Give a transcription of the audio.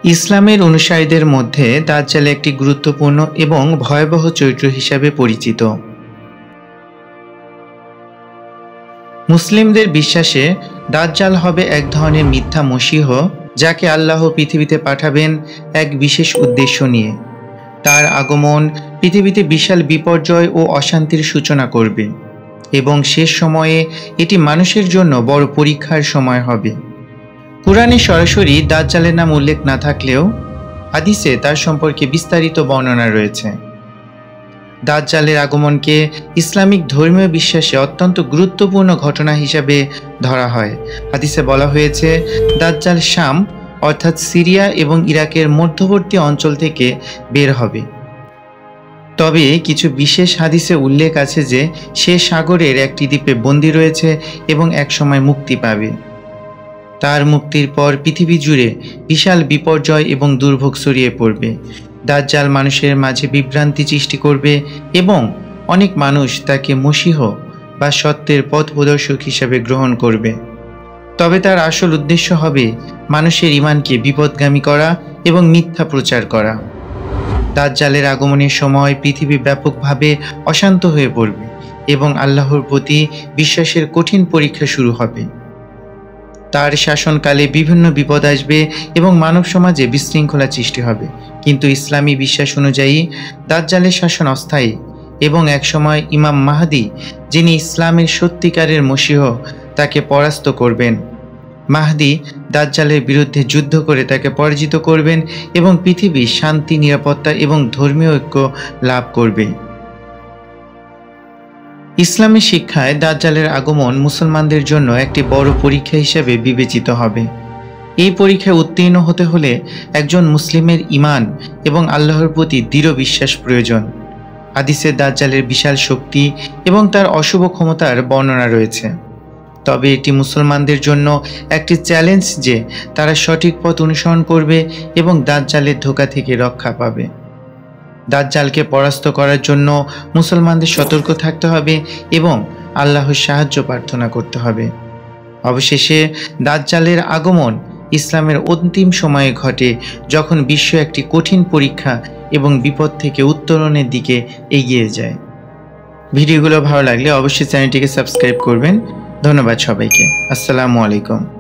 ইসলামের অনুসারীদের মধ্যে দাজ্জাল একটি গুরুত্বপূর্ণ এবং ভয়াবহ চরিত্র হিসাবে পরিচিত। মুসলিমদের বিশ্বাসে দাজ্জাল হবে এক ধরনের মিথ্যা মসীহ, যাকে আল্লাহ পৃথিবীতে পাঠাবেন এক বিশেষ উদ্দেশ্য নিয়ে। তার আগমন পৃথিবীতে বিশাল বিপর্যয় ও অশান্তির সূচনা করবে এবং শেষ সময়ে এটি মানুষের জন্য বড় পরীক্ষার সময় হবে। কুরআনে সরাসরি দাজ্জালের নাম উল্লেখ না থাকলেও হাদিসে তার সম্পর্কে বিস্তারিত বর্ণনা রয়েছে। দাজ্জালের আগমনকে ইসলামিক ধর্মীয় বিশ্বাসে অত্যন্ত গুরুত্বপূর্ণ ঘটনা হিসাবে ধরা হয়। হাদিসে বলা হয়েছে, দাজ্জাল শাম অর্থাৎ সিরিয়া এবং ইরাকের মধ্যবর্তী অঞ্চল থেকে বের হবে। তবে কিছু বিশেষ হাদিসে উল্লেখ আছে যে সে সাগরের একটি দ্বীপে বন্দী রয়েছে এবং একসময় মুক্তি পাবে। তার মুক্তির পর পৃথিবী জুড়ে বিশাল বিপর্যয় এবং দুর্ভোগ ছড়িয়ে পড়বে। দাজ্জাল মানুষের মাঝে বিভ্রান্তি সৃষ্টি করবে এবং অনেক মানুষ তাকে মসীহ বা সত্যের পথ প্রদর্শক হিসাবে গ্রহণ করবে। তবে তার আসল উদ্দেশ্য হবে মানুষের ঈমানকে বিপদগামী করা এবং মিথ্যা প্রচার করা। দাজ্জালের আগমনের সময় পৃথিবী ব্যাপকভাবে অশান্ত হয়ে পড়বে এবং আল্লাহর প্রতি বিশ্বাসের কঠিন পরীক্ষা শুরু হবে। তার শাসনকালে বিভিন্ন বিপদ আসবে এবং মানব সমাজে বিশৃঙ্খলা সৃষ্টি হবে। কিন্তু ইসলামী বিশ্বাস অনুযায়ী দাজ্জালের শাসন অস্থায়ী এবং একসময় ইমাম মাহদী, যিনি ইসলামের সত্যিকারের মসীহ, তাকে পরাস্ত করবেন। মাহদী দাজ্জালের বিরুদ্ধে যুদ্ধ করে তাকে পরাজিত করবেন এবং পৃথিবী শান্তি, নিরাপত্তা এবং ধর্মীয় ঐক্য লাভ করবে। ইসলামী শিক্ষায় দাজ্জালের আগমন মুসলমানদের জন্য একটি বড় পরীক্ষা হিসেবে বিবেচিত হবে। এই পরীক্ষায় উত্তীর্ণ হতে হলে একজন মুসলিমের ঈমান এবং আল্লাহর প্রতি দৃঢ় বিশ্বাস প্রয়োজন। হাদিসে দাজ্জালের বিশাল শক্তি এবং তার অশুভ ক্ষমতার বর্ণনা রয়েছে। তবে এটি মুসলমানদের জন্য একটি চ্যালেঞ্জ যে তারা সঠিক পথ অনুসরণ করবে এবং দাজ্জালের ধোঁকা থেকে রক্ষা পাবে। দাজ্জালকে পরাস্ত করার জন্য মুসলমানদের সতর্ক থাকতে হবে এবং আল্লাহর সাহায্য প্রার্থনা করতে হবে। অবশেষে দাজ্জালের আগমন ইসলামের অন্তিম সময়ে ঘটে, যখন বিশ্ব একটি কঠিন পরীক্ষা এবং বিপদ থেকে উত্তরণের দিকে এগিয়ে যায়। ভিডিওগুলো ভালো লাগলে অবশ্যই চ্যানেলটিকে সাবস্ক্রাইব করবেন। ধন্যবাদ সবাইকে। আসসালামু আলাইকুম।